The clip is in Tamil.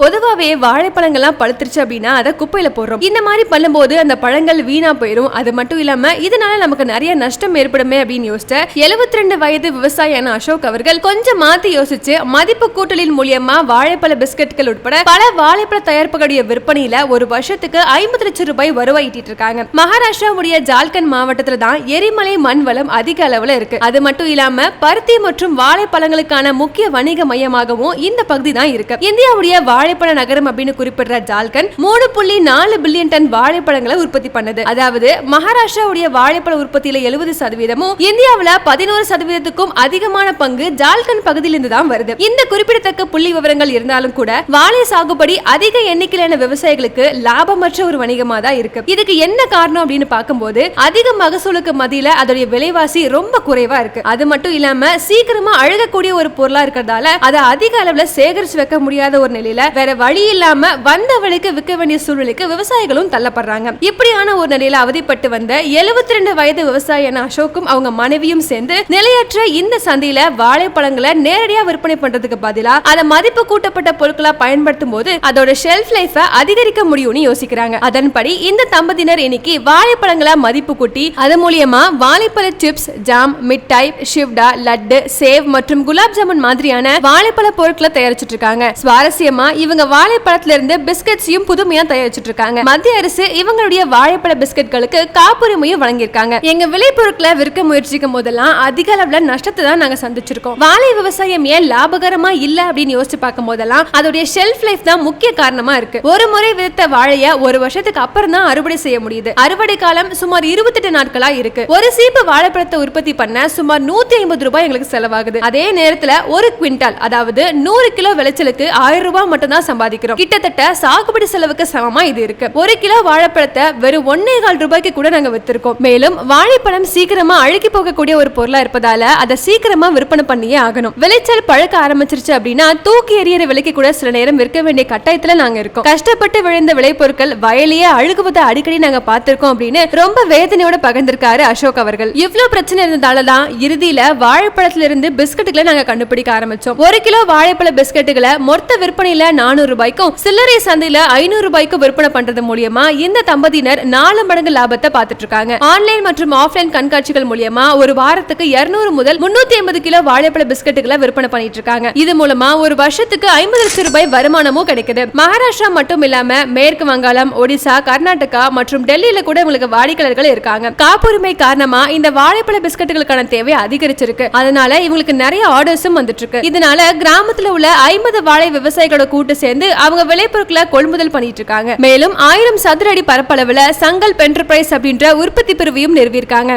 பொதுவாவே வாழைப்பழங்கள்லாம் பழுத்துருச்சு அப்படின்னா அதை குப்பையில போடுறோம். இந்த மாதிரி பண்ணும்போது அந்த பழங்கள் வீணா போயிடும். அது மட்டும் இல்லாம இதனால நமக்கு நிறைய நஷ்டம் ஏற்படுமே அப்படின்னு யோசிச்ச 72 வயது விவசாயியான அசோக் அவர்கள் கொஞ்சம் மாத்தி யோசிச்சு மதிப்பு கூட்டலின் மூலியமா வாழைப்பழ பிஸ்கட்கள் உட்பட பல வாழைப்பழ தயாரிப்புகளுடைய விற்பனையில ஒரு வருஷத்துக்கு 50 லட்சம் ரூபாய் வருவாய் ஈட்டிட்டு இருக்காங்க. மகாராஷ்டிராவுடைய ஜால்கண்ட் மாவட்டத்துல தான் எரிமலை மண் வளம் அதிக அளவுல இருக்கு. அது மட்டும் இல்லாம பருத்தி மற்றும் வாழைப்பழங்களுக்கான முக்கிய வணிக மையமாகவும் இந்த பகுதி தான் இருக்கு. இந்தியாவுடைய வாழைப்பழ நகரம் அப்படின்னு குறிப்பிடுற ஜால்கண்ட் 3.4 பில்லியன் டன் வாழைப்பழங்களை உற்பத்தி பண்ணது. அதாவது மகாராஷ்டிராவுடைய வாழைப்பழ உற்பத்தியில 70%, இந்தியாவுல 11%க்கும் அதிகமான பங்கு ஜால்கண்ட் பகுதியிலிருந்து தான் வருது. இந்த குறிப்பிடத்தக்க புள்ளி விவரங்கள் இருந்தாலும் கூட வாழை சாகுபடி அதிக எண்ணிக்கையிலான விவசாயிகளுக்கு லாபமற்ற ஒரு வணிகமா தான் இருக்கு. இதுக்கு என்ன காரணம் அப்படின்னு பார்க்கும்போது அதிக மகசூலுக்கு மத்தியில அதோட விலைவாசி ரொம்ப குறைவா இருக்கு. அது மட்டும் இல்லாம சீக்கிரமா அழுகக்கூடிய ஒரு பொருளா இருக்கிறதால அதை அதிக அளவுல சேகரிச்சு வைக்க முடியாத ஒரு நிலையில வேற வழி இல்லாம வந்த விலைக்கு விற்க வேண்டிய சூழ்நிலைக்கு விவசாயிகளும் தள்ளப்படுறாங்க. இப்படியான ஒரு நிலையில அவதிப்பட்டு வந்த 72 வயது விவசாயியான அசோக்கும் அவங்க மனைவியும் சேர்ந்து நிலையற்ற இந்த சந்தையில வாழைப்பழங்களை நேரடியா விற்பனை பண்றதுக்கு பதிலா அதை மதிப்பு கூட்டப்பட்ட பொருட்களா பயன்படுத்தும் போது அதோட ஷெல்ஃப் லைஃப அதிகரிக்க முடியும்னு யோசிக்கிறாங்க. அதன்படி இந்த தம்பதியினர் இன்னைக்கு வாழைப்பழங்களை மதிப்பு கூட்டி அது மூலியமா வாழைப்பழ சிப்ஸ், ஜாம், மிட்டாய், ஷிவ்டா, லட்டு, சேவ் மற்றும் குலாப் ஜாமுன் மாதிரியான வாழைப்பழ பொருட்களை தயாரிச்சிட்டு இருக்காங்க. சுவாரஸ்யமா இவங்க வாழைப்பழத்துல இருந்து பிஸ்கட்ஸையும் புதுமையா தயாரிச்சிட்டு இருக்காங்க. மத்திய அரசு இவங்களுடைய வாழைப்பழ பிஸ்கட்களுக்கு காப்புரிமையும் வழங்கியிருக்காங்க. எங்க விளைபொருட்களை விற்க முயற்சிக்கும் போதெல்லாம் அதிக அளவுல நஷ்டத்தை தான் நாங்க சந்திச்சிருக்கோம். வாழை விவசாயம் ஏன் லாபகரமா இல்ல அப்படின்னு யோசிச்சு பார்க்கும் போதெல்லாம் அதோடைய ஷெல்ஃப் லைஃப் தான் முக்கிய காரணமா இருக்கு. ஒரு முறை விதைத்த வாழைய ஒரு வருஷத்துக்கு அப்புறம் தான் அறுவடை செய்ய முடியுது. அறுவடை காலம் சுமார் 28 நாட்களா இருக்கு. ஒரு சீப்பு வாழைப்பழத்தை உற்பத்தி பண்ண சுமார் 150 ரூபாய் எங்களுக்கு செலவாகுது. அதே நேரத்துல ஒரு குவிண்டால் அதாவது 100 கிலோ விளைச்சலுக்கு 1000 ரூபாய் மட்டும் தான் சம்பாதிக்கிறோம். கிட்டத்தட்ட சாகுபடி செலவுக்கு சமமா இது இருக்கு. ஒரு கிலோ வாழைப்பழத்தை வெறும் 1.25 ரூபாய்க்கு கூட நாங்க வித்திருக்கோம். மேலும் வாழைப்பழம் சீக்கிரமா அழுகி போகக்கூடிய ஒரு பொருளா இருப்பதால அதை சீக்கிரமா விற்பனை பண்ணியே ஆகணும். விளைச்சல் பழக்க ஆரம்பிச்சிருச்சு அப்படின்னா தூக்கி எறிகிற விலைக்கு கூட சில நேரம் விற்க வேண்டிய கட்டாயத்துல நாங்க இருக்கோம். கஷ்டப்பட்டு விளைந்த விளைபொருட்கள் வயலையே அழுகுவதை அடிக்கடி நாங்க பார்த்திருக்கோம் அப்படின்னு ரொம்ப வேதனையோட பகிர்ந்திருக்காரு அசோக் அவர்கள். இவ்வளவு பிரச்சனை இருந்ததாலதான் இறுதியில வாழைப்பழத்துல இருந்து பிஸ்கட்டுகளை நாங்க கண்டுபிடிக்க ஆரம்பிச்சோம். ஒரு கிலோ வாழைப்பழ பிஸ்கட்டுகளை மொத்த விற்பனையில 400 ரூபாய்க்கும் சில்லறை சந்தையில 500 ரூபாய்க்கும் விற்பனை பண்றது மூலியமா இந்த தம்பதியினர் 4 மடங்கு லாபத்தை பார்த்துட்டு இருக்காங்க. ஆன்லைன் மற்றும் ஆஃப்லைன் கண்காட்சிகள் மூலியமா ஒரு வாரத்துக்கு 200 முதல் 350 கிலோ வாழைப்பழ பிஸ்கட்டுகளை விற்பனை பண்ணிட்டு இருக்காங்க. இது மூலமா ஒரு வருஷத்துக்கு 50 லட்சம் ரூபாய் வருமானமும் கிடைக்குது. மகாராஷ்டிரா மட்டும் இல்லாம மேற்கு வங்காளம், ஒடிசா, கர்நாடகா மற்றும் டெல்லியில கூட உங்களுக்கு வாடிக்கையாளர்கள் இருக்காங்க. காப்புரிமை காரணமா இந்த வாழைப்பழ பிஸ்கட்டுகளுக்கான தேவை அதிகரிச்சிருக்கு. அதனால இவங்களுக்கு நிறைய ஆர்டர்ஸும் வந்துட்டு இருக்கு. இதனால கிராமத்துல உள்ள 50 வாழை விவசாயிகளோட கூட்டு சேர்ந்து அவங்க விளைபொருட்களை கொள்முதல் பண்ணிட்டு இருக்காங்க. மேலும் 1000 சதுர அடி பரப்பளவுல சங்கல்ப் என்டர்பிரைஸ் அப்படின்ற உற்பத்தி பிரிவையும் நிறுவியிருக்காங்க.